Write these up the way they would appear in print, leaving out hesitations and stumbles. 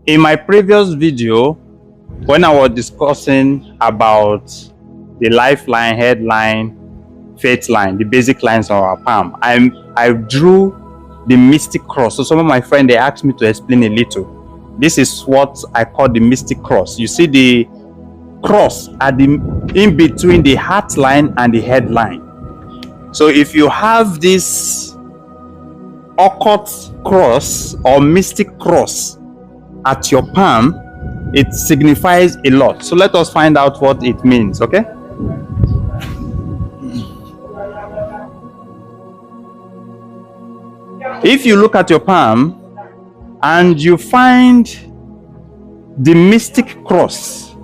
In my previous video, when I was discussing about the lifeline, headline, faith line, the basic lines of our palm, I drew the mystic cross. So some of my friends, they asked me to explain a little. This is what I call the mystic cross. You see the cross at the in between the heart line and the headline. So if you have this occult cross or mystic cross at your palm, it signifies a lot. So let us find out what it means, okay? If you look at your palm and you find the mystic cross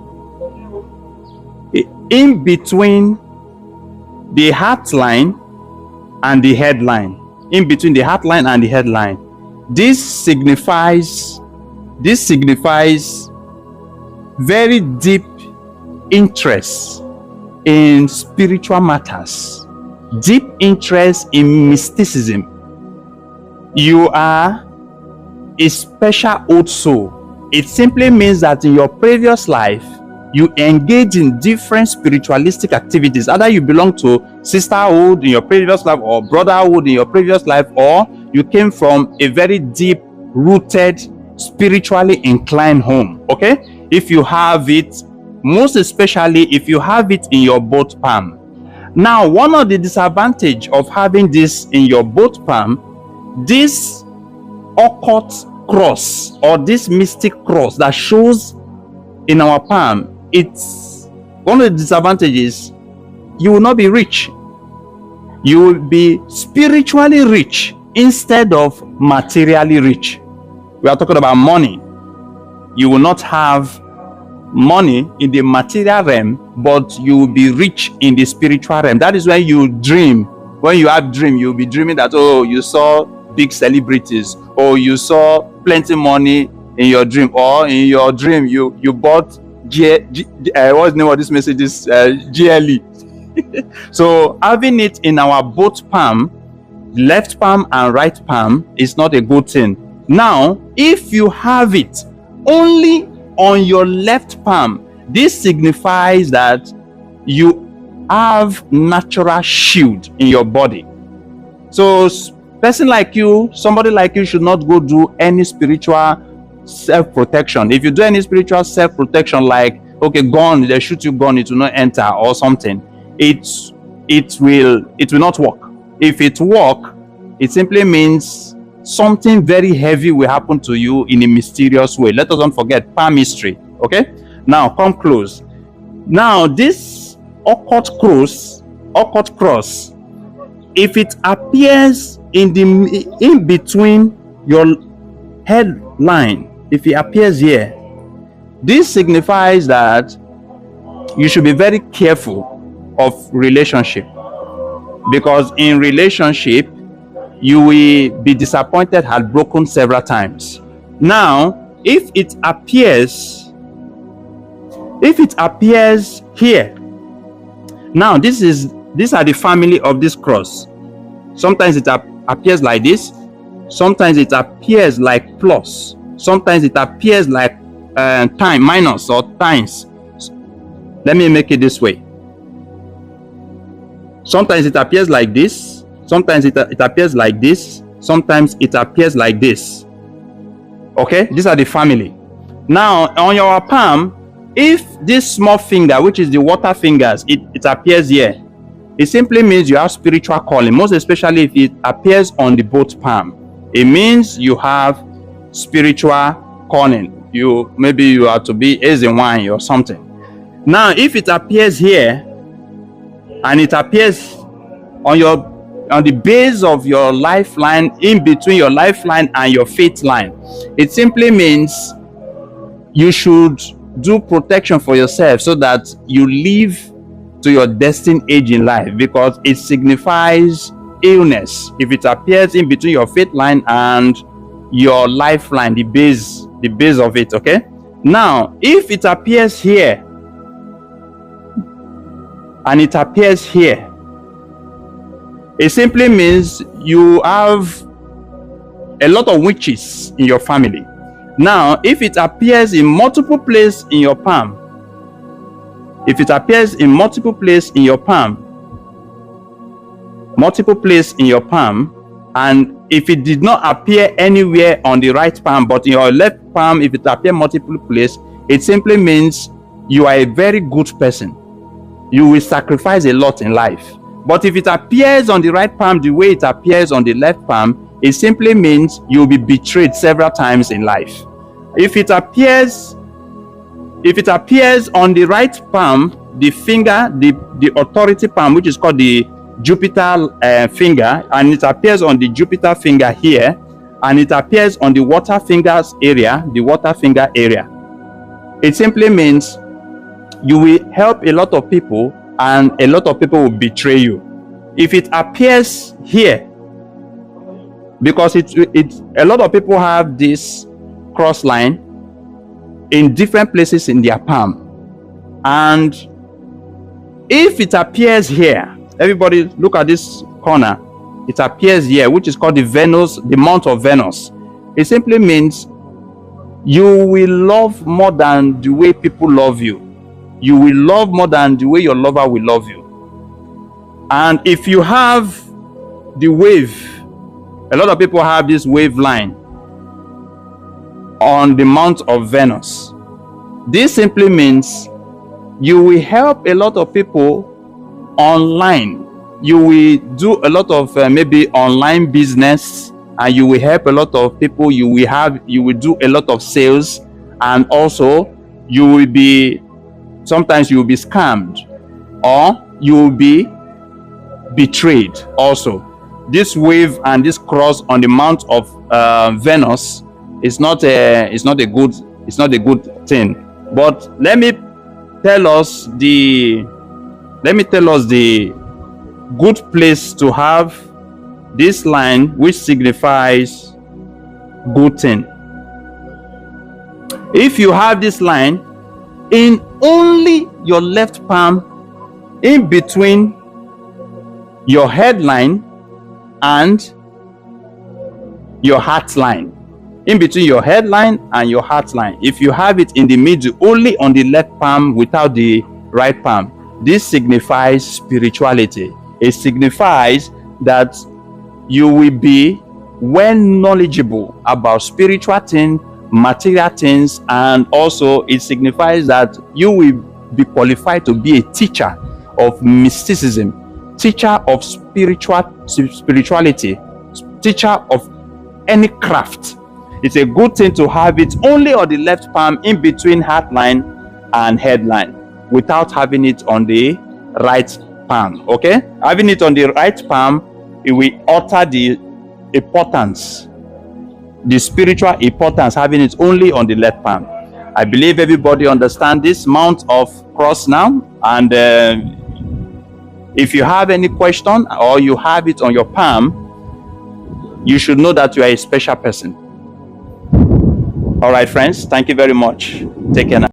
in between the heart line and the headline, in between the heart line and the headline, this signifies very deep interest in spiritual matters, deep interest in mysticism. You are a special old soul. It simply means that in your previous life, you engage in different spiritualistic activities. Either you belong to sisterhood in your previous life or brotherhood in your previous life, or you came from a very deep rooted, spiritually inclined home. Okay? If you have it, most especially if you have it in your both palm. Now, one of the disadvantages of having this in your both palm, this occult cross or this mystic cross that shows in our palm, it's one of the disadvantages. You will not be rich. You will be spiritually rich instead of materially rich. We are talking about money. You will not have money in the material realm, but you will be rich in the spiritual realm. That is when you dream. When you have dream, you'll be dreaming that, oh, you saw big celebrities, or you saw plenty money in your dream, or in your dream you bought what's the name of this message? This GLE. So having it in our both palm, left palm and right palm, is not a good thing. Now, if you have it only on your left palm, this signifies that you have natural shield in your body. So person like you, somebody like you, should not go do any spiritual self-protection. If you do any spiritual self-protection, like, okay, gun, they shoot you gun, it will not enter or something, it will not work. If it work, it simply means something very heavy will happen to you in a mysterious way. Let us not forget palmistry. Okay, now come close. Now this occult cross, if it appears in between your headline, if it appears here, this signifies that you should be very careful of relationship, because in relationship you will be disappointed, heartbroken several times. Now, if it appears here, now these are the family of this cross. Sometimes it appears like this, sometimes it appears like plus, sometimes it appears like time minus or times. Let me make it this way. Sometimes it appears like this, sometimes it appears like this, sometimes it appears like this. Okay, these are the family. Now on your palm, if this small finger, which is the water fingers, it appears here, it simply means you have spiritual calling, most especially if it appears on the both palm. It means you have spiritual calling. Maybe you are to be as in wine or something. Now, if it appears here and it appears on the base of your lifeline, in between your lifeline and your faith line, it simply means you should do protection for yourself so that you live to your destined age in life, because it signifies illness. If it appears in between your faith line and your lifeline, the base of it. Okay, now if it appears here and it appears here, it simply means you have a lot of witches in your family. Now, if it appears in multiple places in your palm, if it appears in multiple places in your palm, and if it did not appear anywhere on the right palm, but in your left palm, if it appears multiple places, it simply means you are a very good person. You will sacrifice a lot in life. But if it appears on the right palm the way it appears on the left palm, it simply means you'll be betrayed several times in life. If it appears on the right palm, the finger, the authority palm, which is called the Jupiter finger, and it appears on the Jupiter finger here, and it appears on the water fingers area, it simply means you will help a lot of people and a lot of people will betray you. If it appears here, because a lot of people have this cross line in different places in their palm, and if it appears here, everybody look at this corner, it appears here, which is called the month of Venus. It simply means you will love more than the way people love you. You will love more than the way your lover will love you. And if you have the wave, a lot of people have this wave line on the month of Venus. This simply means you will help a lot of people online. You will do a lot of maybe online business, and you will help a lot of people. You will do a lot of sales, and also sometimes you will be scammed, or you will be betrayed also. This wave and this cross on the mount of Venus is not a good thing. But let me tell us the good place to have this line, which signifies good thing. If you have this line in only your left palm, in between your headline and your heart line, in between your headline and your heart line, if you have it in the middle, only on the left palm without the right palm, this signifies spirituality. It signifies that you will be well knowledgeable about spiritual things, material things, and also it signifies that you will be qualified to be a teacher of mysticism, teacher of spirituality, teacher of any craft. It's a good thing to have it only on the left palm, in between heart line and headline, without having it on the right palm. Okay, having it on the right palm, it will alter the importance, the spiritual importance, having it only on the left palm. I believe everybody understand this mount of cross now, and if you have any question or you have it on your palm, you should know that you are a special person. All right, friends, thank you very much. Take care now.